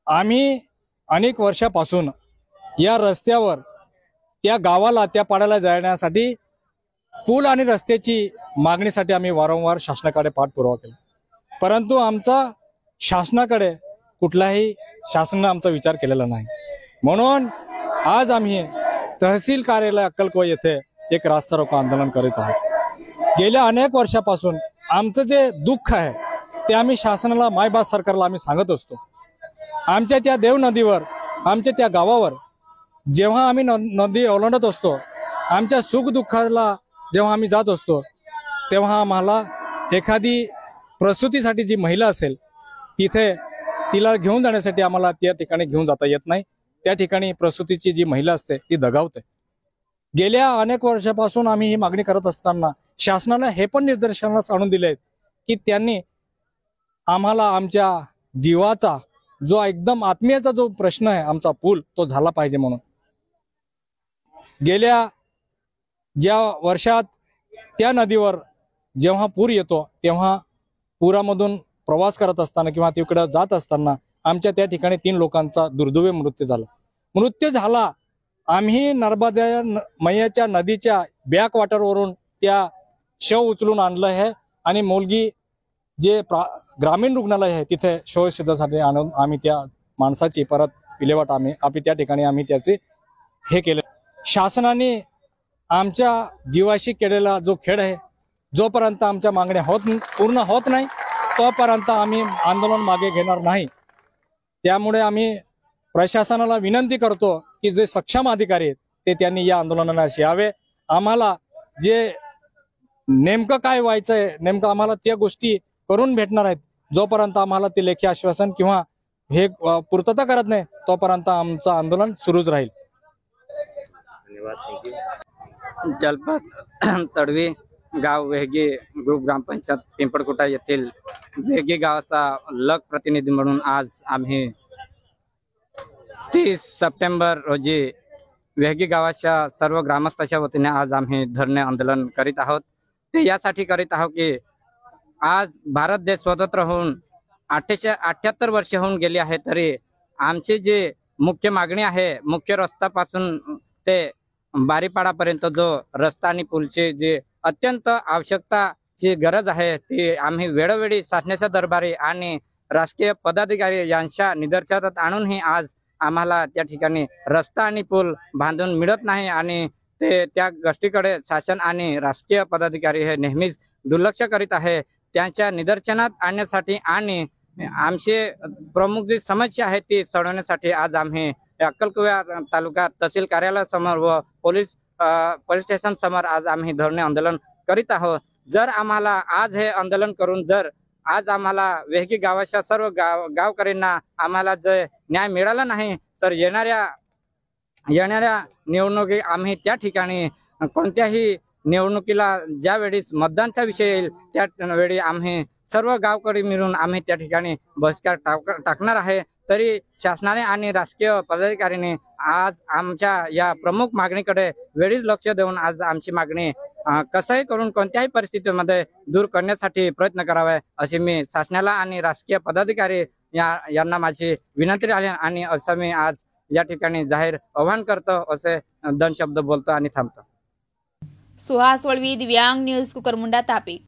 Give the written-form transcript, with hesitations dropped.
आम्ही अनेक वर्षापासून या रस्त्यावर त्या गावाला त्या पाड्याला जाण्यासाठी पूल आणि रस्त्याची मागणीसाठी आम्ही वारंवार शासनाकडे पाठपुरावा केला, परंतु आमचा शासनाकडे कुठलाही शासनाने आमचा विचार केलेला नाही। म्हणून आज आम्ही तहसील कार्यालय अक्कलकोवा येथे एक रास्ता रोको आंदोलन करीत आहोत। गेल्या अनेक वर्षापासून आमचं जे दुःख आहे ते आम्ही शासनाला, मायबाप सरकारला आम्ही सांगत असतो। आमच्या त्या देव नदीवर, आमच्या त्या गावावर जेव्हा आम्ही नदी ओलांडत असतो, आमच्या सुख दुःखाला जेव्हा आम्ही जात असतो, तेव्हा आम्हाला एखादी प्रसूतीसाठी जी महिला असेल तिथे तिला घेऊन जाण्यासाठी आम्हाला त्या ठिकाणी घेऊन जाता येत नाही। त्या ठिकाणी प्रसूतीची जी महिला असते ती दगावते। गेल्या अनेक वर्षापासून आम्ही ही मागणी करत असताना शासनाला हे पण निदर्शनास आणून दिले की त्यांनी आम्हाला आमच्या जीवाचा जो एकदम आत्मीयचा जो प्रश्न आहे, आमचा पूल तो झाला पाहिजे म्हणून। गेल्या ज्या वर्षात त्या नदीवर जेव्हा पूर येतो तेव्हा पुरामधून प्रवास करत असताना किंवा तिकडे जात असताना आमच्या त्या ठिकाणी 3 लोकांचा दुर्दैवी मृत्यू झाला। आम्ही नर्मदा मैयाच्या नदीच्या बॅक वॉटरवरून त्या शव उचलून आणलं आहे आणि मोलगी जे ग्रामीण रुग्णालय आहे तिथे शव सिद्धसाठी आणून आम्ही त्या माणसाची परत विल्हेवाट आम्ही त्या ठिकाणी आम्ही त्याचे हे केले। शासनाने आमच्या जीवाशी केलेला जो खेळ आहे, जोपर्यंत आमच्या मागण्या पूर्ण होत नाही तोपर्यंत आम्ही आंदोलन मागे घेणार नाही। त्यामुळे आम्ही प्रशासनाला विनंती करतो की जे सक्षम अधिकारी आहेत ते त्यांनी या आंदोलनाला यावे। आम्हाला जे नेमकं काय व्हायचंय, नेमकं आम्हाला त्या गोष्टी करून भेटणार आहेत। जोपर्यंत आम्हाला ते लेखी आश्वासन किंवा हे पूर्तता करत नाही तोपर्यंत आमचं आंदोलन सुरूच राहील। जलपत तडवी गाव वेहगी ग्रुप ग्रामपंचायत पिंपळकुटा येथील वेहगी गावाचा लोकप्रतिनिधी म्हणून आज आम्ही 30 सप्टेंबर रोजी वेहगी गावाच्या सर्व ग्रामस्थांच्या वतीने आज आम्ही धरणे आंदोलन करीत आहोत। ते यासाठी करीत आहोत की आज भारत देश स्वतंत्र होऊन 78 वर्ष होऊन गेली आहे, तरी आमची जी मुख्य मागणी आहे, मुख्य रस्त्यापासून ते बारीपाडापर्यंत जो रस्ता आणि पूलची जी अत्यंत आवश्यकताची गरज आहे ती आम्ही वेळोवेळी शासनाच्या दरबारी आणि राष्ट्रीय पदाधिकारी यांच्या निदर्शनात आणूनही आज आम्हाला त्या ठिकाणी रस्ता आणि पूल बांधून मिळत नाही आणि ते त्या गोष्टीकडे शासन आणि राष्ट्रीय पदाधिकारी हे नेहमीच दुर्लक्ष करीत आहे। त्यांच्या निदर्शनात आणण्यासाठी आणि आमची प्रमुख जी समस्या आहे ती सोडवण्यासाठी आज आम्ही अक्कलकोवा तालुका तहसील कार्यालयासमोर व पोलीस स्टेशन समोर आज आम्ही धरणे आंदोलन करीत आहोत। जर आम्हाला आज हे आंदोलन करून जर आज आम्हाला वेहगी गावाच्या सर्व गावकऱ्यांना आम्हाला जर न्याय मिळाला नाही तर येणाऱ्या निवडणुकी आम्ही त्या ठिकाणी कोणत्याही निवडणुकीला ज्या वेळेस मतदानचा विषय येईल त्या वेळी आम्ही सर्व गावकरी मिळून आम्ही त्या ठिकाणी बहिष्कार टाकणार आहे। तरी शासनाने आणि राजकीय पदाधिकाऱ्यांनी आज आमच्या या प्रमुख मागणीकडे वेळीच लक्ष देऊन आज आमची मागणी कसंही करून कोणत्याही परिस्थितीमध्ये दूर करण्यासाठी प्रयत्न करावे अशी मी शासनाला आणि राजकीय पदाधिकारी यांना माझी विनंती आहे आणि असं मी आज या ठिकाणी जाहीर आवाहन करतो, असे 2 शब्द बोलतो आणि थांबतो। सुहास वळवी, दिव्यांग न्यूज, कुकरमुंडा, तापी।